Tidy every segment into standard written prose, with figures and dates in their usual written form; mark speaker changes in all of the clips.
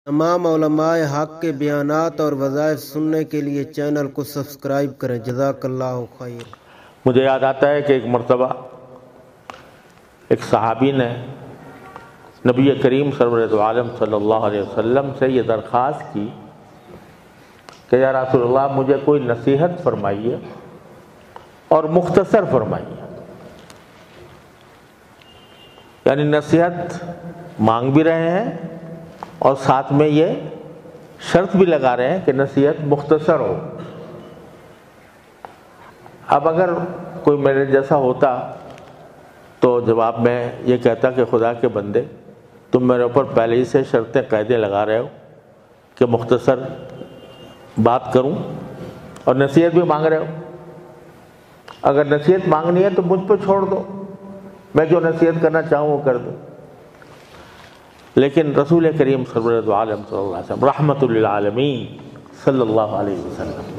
Speaker 1: تمام علماء حق کے بیانات اور وظائف سننے کے لیے چینل کو سبسکرائب کریں۔ جزاک اللہ خیر۔
Speaker 2: مجھے یاد آتا ہے کہ ایک مرتبہ ایک صحابی نے نبی کریم سرور دو عالم صلی اللہ علیہ وسلم سے یہ درخواست کی کہ یا رسول اللہ مجھے کوئی نصیحت فرمائیے اور مختصر فرمائیے، یعنی نصیحت مانگ بھی رہے ہیں اور ساتھ میں یہ شرط بھی لگا رہے ہیں کہ نصیحت مختصر ہو۔ اب اگر کوئی میرے جیسا ہوتا تو جواب میں یہ کہتا کہ خدا کے بندے تم میرے اوپر پہلے ہی سے شرطیں قاعدے لگا رہے ہو کہ مختصر بات کروں اور نصیحت بھی مانگ رہے ہو۔ اگر نصیحت مانگنی ہے تو مجھ پہ چھوڑ دو، میں جو نصیحت کرنا چاہوں وہ کر دوں۔ لیکن رسول کریم سرور دو عالم صلی اللہ علیہ وسلم رحمت للعالمین صلی اللہ علیہ وسلم،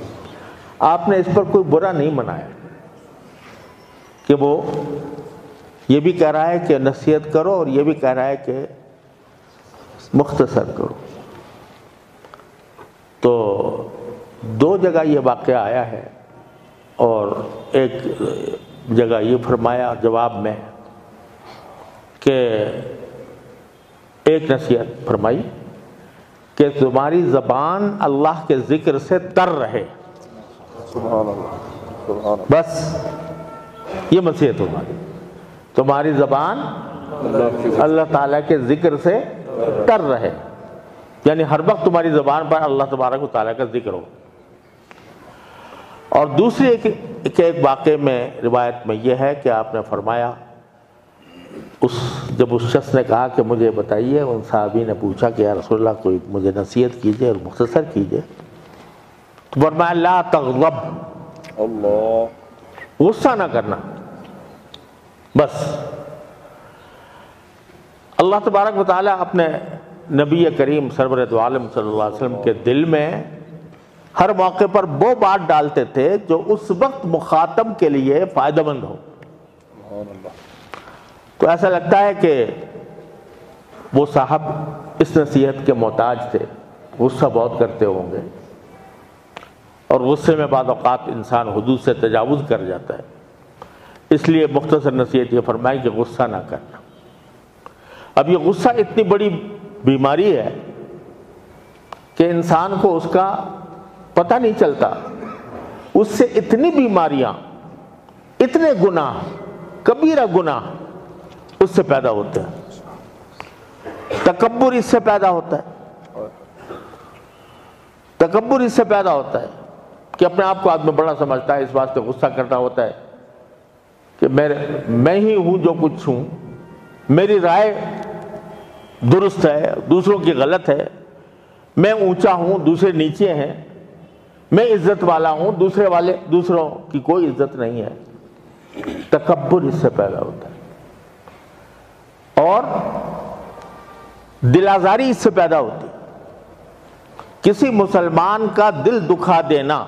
Speaker 2: آپ نے اس پر کوئی برا نہیں منایا کہ وہ یہ بھی کہہ رہا ہے کہ نصیحت کرو اور یہ بھی کہہ رہا ہے کہ مختصر کرو۔ تو دو جگہ یہ واقعہ آیا ہے اور ایک جگہ یہ فرمایا جواب میں کہ ایک نصیحت فرمائی کہ تمہاری زبان اللہ کے ذکر سے تر رہے، بس یہ نصیحت ہماری، تمہاری زبان اللہ تعالیٰ کے ذکر سے تر رہے، یعنی ہر وقت تمہاری زبان پر اللہ تبارک و تعالیٰ کا ذکر ہو۔ اور دوسری ایک واقعے میں روایت میں یہ ہے کہ آپ نے فرمایا جب اس شخص نے کہا کہ مجھے بتائیے، ان صحابی نے پوچھا کہ یا رسول اللہ کوئی مجھے نصیحت کیجئے اور مختصر کیجئے، تو فرمایا لا تغضب، غصہ نہ کرنا، بس۔ اللہ تبارک و تعالیٰ اپنے نبی کریم سرور دو عالم صلی اللہ علیہ وسلم کے دل میں ہر موقع پر وہ بات ڈالتے تھے جو اس وقت مخاطب کے لیے فائدہ مند ہو۔ تو ایسا لگتا ہے کہ وہ صاحب اس نصیحت کے محتاج تھے، غصہ بہت کرتے ہوں گے، اور غصے میں بعض اوقات انسان حدود سے تجاوز کر جاتا ہے، اس لیے مختصر نصیحت یہ فرمائی کہ غصہ نہ کرنا۔ اب یہ غصہ اتنی بڑی بیماری ہے کہ انسان کو اس کا پتہ نہیں چلتا، اس سے اتنی بیماریاں، اتنے گناہ، کبیرہ گناہ اس سے پیدا ہوتے ہیں۔ تکبر اس سے پیدا ہوتا ہے، تکبر اس سے پیدا ہوتا ہے کہ اپنے آپ کو آدمی بڑا سمجھتا ہے، اس بات سے غصہ کرتا ہوتا ہے کہ میں ہی ہوں جو کچھ ہوں، میری رائے درست ہے، دوسروں کی غلط ہے، میں اونچا ہوں دوسرے نیچے ہیں، میں عزت والا ہوں دوسروں کی کوئی عزت نہیں ہے۔ تکبر اس سے پیدا ہوتا ہے، اور دل آزاری اس سے پیدا ہوتی ہے۔ کسی مسلمان کا دل دکھا دینا،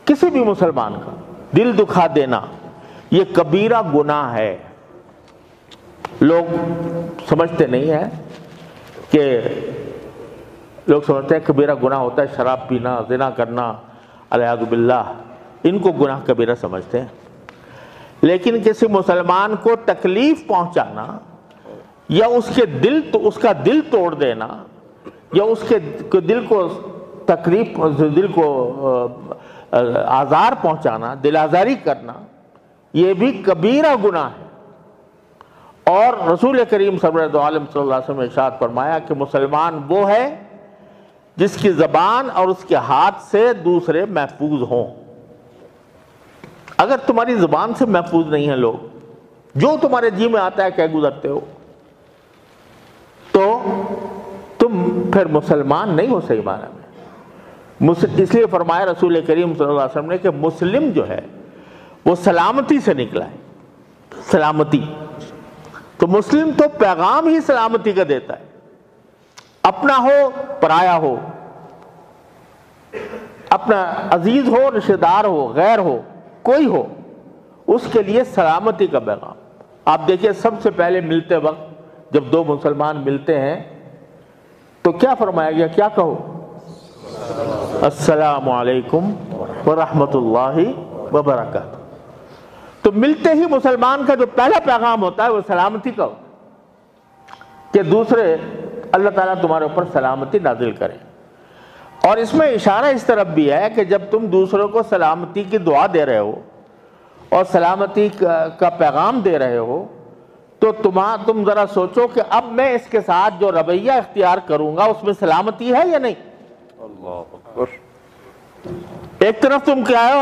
Speaker 2: کسی بھی مسلمان کا دل دکھا دینا یہ کبیرہ گناہ ہے۔ لوگ سمجھتے نہیں ہیں کہ لوگ سمجھتے ہیں کبیرہ گناہ ہوتا ہے شراب پینا، زنا کرنا، العیاذ باللہ، ان کو گناہ کبیرہ سمجھتے ہیں۔ لیکن کسی مسلمان کو تکلیف پہنچانا یا اس کا دل توڑ دینا یا اس کے دل کو آزار پہنچانا، دل آزاری کرنا، یہ بھی کبیرہ گناہ ہے۔ اور رسول کریم سرور دو عالم صلی اللہ علیہ وسلم نے ارشاد فرمایا کہ مسلمان وہ ہے جس کی زبان اور اس کے ہاتھ سے دوسرے محفوظ ہوں۔ اگر تمہاری زبان سے محفوظ نہیں ہیں لوگ، جو تمہارے جی میں آتا ہے کہہ گزرتے ہو، تو تم پھر مسلمان نہیں ہو صحیح معنی میں۔ اس لیے فرمایا رسول کریم صلی اللہ علیہ وسلم نے کہ مسلم جو ہے وہ سلامتی سے نکلا ہے، سلامتی۔ تو مسلم تو پیغام ہی سلامتی کا دیتا ہے، اپنا ہو پرایا ہو، اپنا عزیز ہو رشتہ دار ہو غیر ہو کوئی ہو، اس کے لیے سلامتی کا پیغام۔ آپ دیکھیے سب سے پہلے ملتے وقت جب دو مسلمان ملتے ہیں تو کیا فرمایا گیا؟ کیا کہو؟ السلام علیکم ورحمۃ اللہ وبرکاتہ۔ تو ملتے ہی مسلمان کا جو پہلا پیغام ہوتا ہے وہ سلامتی کا کہ دوسرے اللہ تعالیٰ تمہارے اوپر سلامتی نازل کرے۔ اور اس میں اشارہ اس طرف بھی ہے کہ جب تم دوسروں کو سلامتی کی دعا دے رہے ہو اور سلامتی کا پیغام دے رہے ہو تو تم ذرا سوچو کہ اب میں اس کے ساتھ جو رویہ اختیار کروں گا اس میں سلامتی ہے یا نہیں؟
Speaker 3: اللہ اکبر۔
Speaker 2: ایک طرف تم کیا ہو،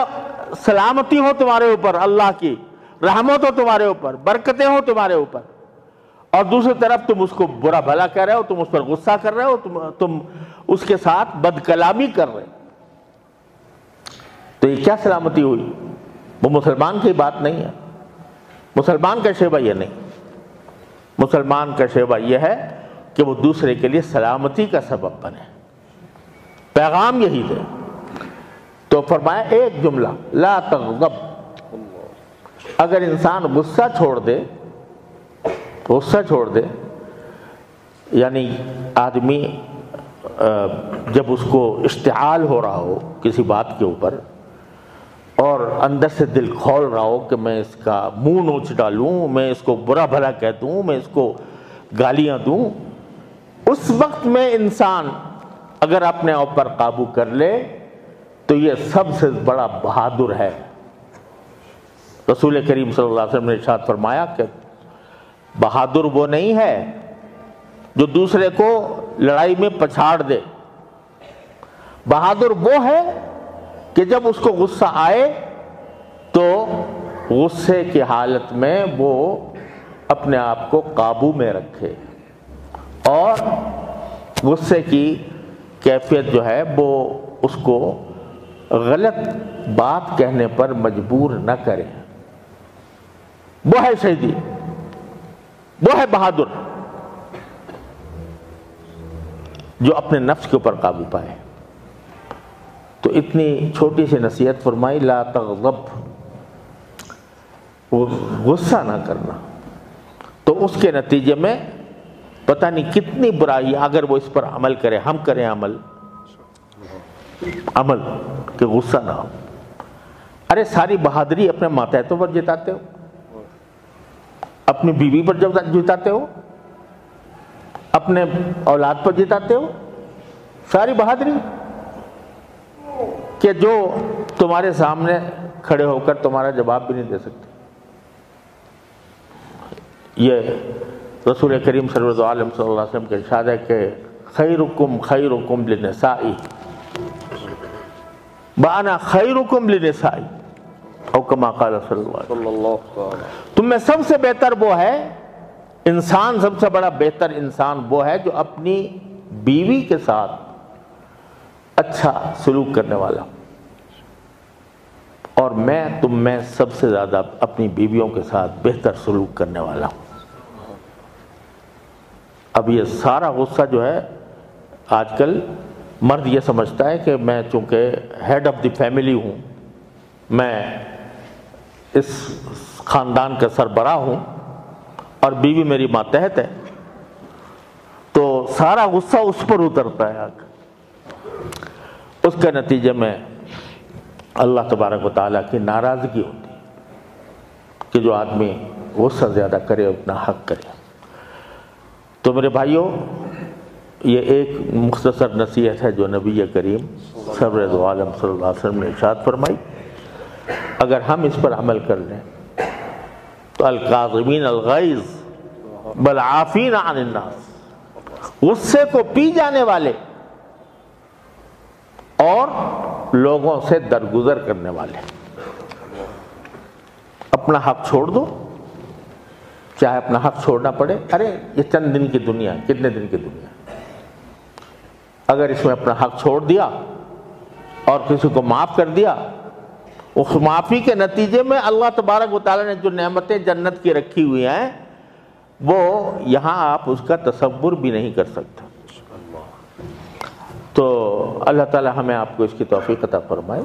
Speaker 2: سلامتی ہو تمہارے اوپر، اللہ کی رحمت ہو تمہارے اوپر، برکتیں ہو تمہارے اوپر، اور دوسری طرف تم اس کو برا بھلا کہہ رہے ہو، تم اس پر غصہ کر رہے ہو، تم اس کے ساتھ بد کلامی کر رہے ہو۔ تو یہ کیا سلامتی ہوئی؟ وہ مسلمان کی بات نہیں ہے۔ مسلمان کا شیوہ یہ نہیں، مسلمان کا شیوہ یہ ہے کہ وہ دوسرے کے لیے سلامتی کا سبب بنے، پیغام یہی دے۔ تو فرمایا ایک جملہ، لا تغضب۔ اگر انسان غصہ چھوڑ دے یعنی آدمی جب اس کو اشتعال ہو رہا ہو کسی بات کے اوپر اور اندر سے دل کھول رہا ہو کہ میں اس کا منہ نوچ ڈالوں، میں اس کو برا بھلا کہہ دوں، میں اس کو گالیاں دوں، اس وقت میں انسان اگر اپنے آپ پر قابو کر لے تو یہ سب سے بڑا بہادر ہے۔ رسول کریم صلی اللہ علیہ وسلم نے ارشاد فرمایا کہ بہادر وہ نہیں ہے جو دوسرے کو لڑائی میں پچھاڑ دے، بہادر وہ ہے کہ جب اس کو غصہ آئے تو غصے کی حالت میں وہ اپنے آپ کو قابو میں رکھے اور غصے کی کیفیت جو ہے وہ اس کو غلط بات کہنے پر مجبور نہ کرے۔ وہ ہے شہیدی، وہ ہے بہادر جو اپنے نفس کے اوپر قابو پائے۔ تو اتنی چھوٹی سی نصیحت فرمائی، لا تغضب، غصہ نہ کرنا۔ تو اس کے نتیجے میں پتہ نہیں کتنی برائی اگر وہ اس پر عمل کرے، ہم کریں عمل کہ غصہ نہ ہو۔ ارے ساری بہادری اپنے ماتحتوں پر جتاتے ہو، اپنی بیوی پر جب جتاتے ہو، اپنے اولاد پر جتاتے ہو، ساری بہادری کہ جو تمہارے سامنے کھڑے ہو کر تمہارا جواب بھی نہیں دے سکتے۔ یہ رسول کریم صلی اللہ علیہ وسلم کے ارشاد ہے کہ خیرکم لنسائی وانا خیرکم لنسائی، او کما قال صلی اللہ علیہ وسلم۔ تم میں سب سے بہتر وہ ہے انسان، سب سے بڑا بہتر انسان وہ ہے جو اپنی بیوی کے ساتھ اچھا سلوک کرنے والا، اور میں تم میں سب سے زیادہ اپنی بیویوں کے ساتھ بہتر سلوک کرنے والا ہوں۔ اب یہ سارا غصہ جو ہے آج کل مرد یہ سمجھتا ہے کہ میں چونکہ ہیڈ آف دی فیملی ہوں، میں اس خاندان کا سربراہ ہوں اور بیوی میری ماتحت ہے، تو سارا غصہ اس پر اترتا ہے۔ اس کے نتیجے میں اللہ تبارک و تعالیٰ کی ناراضگی ہوتی ہے کہ جو آدمی غصہ زیادہ کرے اتنا حق کرے۔ تو میرے بھائیوں، یہ ایک مختصر نصیحت ہے جو نبی کریم سرور دو عالم صلی اللہ علیہ وسلم نے ارشاد فرمائی۔ اگر ہم اس پر عمل کر لیں تو الکاظمین الغیظ والعافین عن الناس، غصے کو پی جانے والے اور لوگوں سے درگزر کرنے والے۔ اپنا حق چھوڑ دو، چاہے اپنا حق چھوڑنا پڑے۔ ارے یہ چند دن کی دنیا ہے، کتنے دن کی دنیا ہے؟ اگر اس میں اپنا حق چھوڑ دیا اور کسی کو معاف کر دیا، اس معافی کے نتیجے میں اللہ تبارک و تعالیٰ نے جو نعمتیں جنت کی رکھی ہوئی ہیں وہ یہاں آپ اس کا تصور بھی نہیں کر سکتے۔ تو اللہ تعالیٰ ہمیں آپ کو اس کی توفیق عطا فرمائے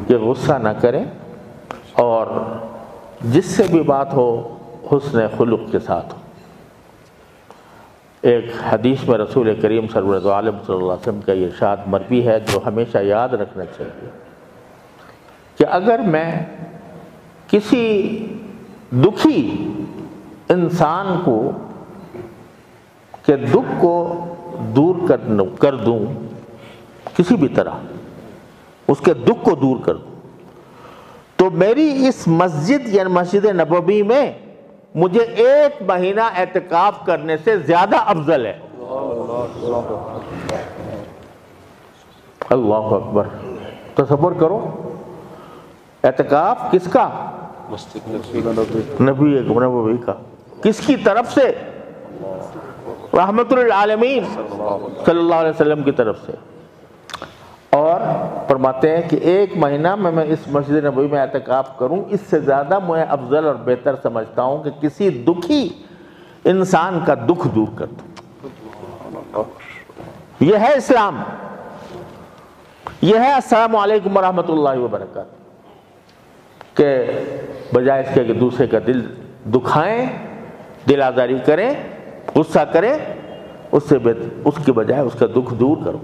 Speaker 2: کہ غصہ نہ کریں اور جس سے بھی بات ہو حسن خلق کے ساتھ ہو۔ ایک حدیث میں رسول کریم سرور عالم صلی اللہ علیہ وسلم کا یہ ارشاد مروی ہے جو ہمیشہ یاد رکھنا چاہیے کہ اگر میں کسی دکھی انسان کو کہ دکھ کو دور کر دوں، کسی بھی طرح اس کے دکھ کو دور کر دوں، تو میری اس مسجد یعنی مسجد نبوی میں مجھے 1 مہینہ اعتکاف کرنے سے زیادہ افضل ہے۔ اللہ اکبر، تصور کرو، اعتکاف کس کا؟ نبوی کا، کس کی طرف سے؟ رحمت للعالمین صلی اللہ علیہ وسلم کی طرف سے۔ اور فرماتے ہیں کہ 1 مہینہ میں اس مسجد نبوی میں اعتکاف کروں، اس سے زیادہ میں افضل اور بہتر سمجھتا ہوں کہ کسی دکھی انسان کا دکھ دور کر دوں۔ یہ ہے اسلام، یہ ہے السلام علیکم ورحمۃ اللہ وبرکاتہ، کہ بجائے اس کے کہ دوسرے کا دل دکھائیں، دل آزاری کریں، غصہ کریں، اس کے بجائے اس کا دکھ دور کرو۔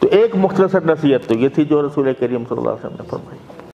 Speaker 2: تو ایک مختصر نصیحت تو یہ تھی جو رسول کریم صلی اللہ علیہ وسلم نے فرمائی۔